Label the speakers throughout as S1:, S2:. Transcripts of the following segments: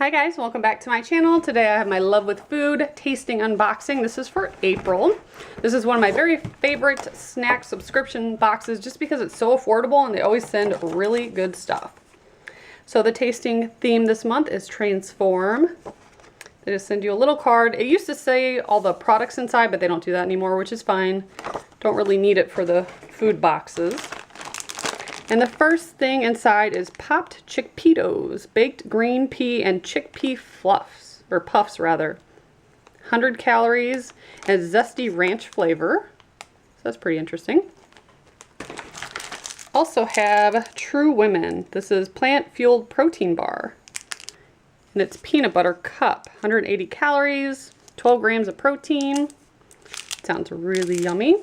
S1: Hi guys, welcome back to my channel. Today I have my Love with Food tasting unboxing. This is for April. This is one of my very favorite snack subscription boxes just because it's so affordable and they always send really good stuff. So the tasting theme this month is Transform. They just send you a little card. It used to say all the products inside, but they don't do that anymore, which is fine. Don't really need it for the food boxes. And the first thing inside is popped chickpea doughs, baked green pea and chickpea fluffs, or puffs rather. 100 calories and zesty ranch flavor. So that's pretty interesting. Also have True Women. This is plant-fueled protein bar. And it's peanut butter cup. 180 calories, 12 grams of protein. Sounds really yummy.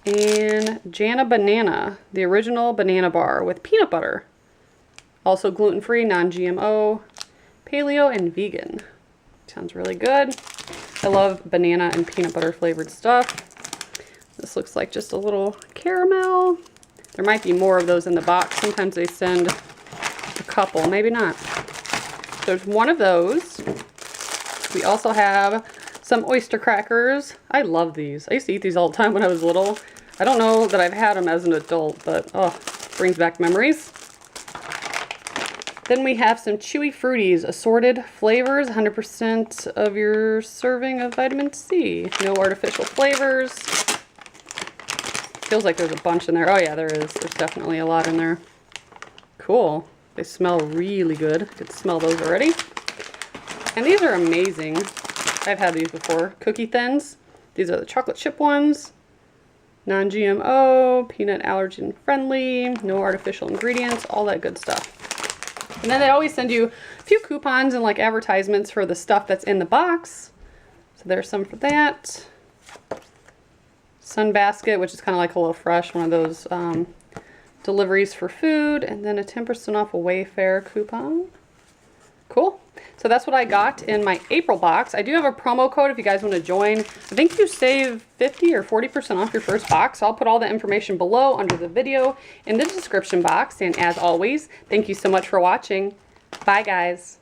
S1: And Jana Banana, the original banana bar with peanut butter. Also gluten-free, non-GMO, paleo, and vegan. Sounds really good. I love banana and peanut butter flavored stuff. This looks like just a little caramel. There might be more of those in the box. Sometimes they send a couple, maybe not. There's one of those. We also have some Oyster Crackers. I love these. I used to eat these all the time when I was little. I don't know that I've had them as an adult, but oh, brings back memories. Then we have some Chewy Frooties, assorted flavors, 100% of your serving of vitamin C. No artificial flavors. Feels like there's a bunch in there. Oh yeah, there is. There's definitely a lot in there. Cool. They smell really good. I could smell those already. And these are amazing. I've had these before. Cookie Thins. These are the chocolate chip ones. Non-GMO, peanut allergen friendly, no artificial ingredients, all that good stuff. And then they always send you a few coupons and like advertisements for the stuff that's in the box. So there's some for that. Sunbasket, which is kind of like Hello Fresh, one of those deliveries for food. And then a 10% off a Wayfair coupon. Cool. So that's what I got in my April box. I do have a promo code if you guys want to join. I think you save 50 or 40% off your first box. I'll put all the information below under the video in the description box. And as always, thank you so much for watching. Bye guys.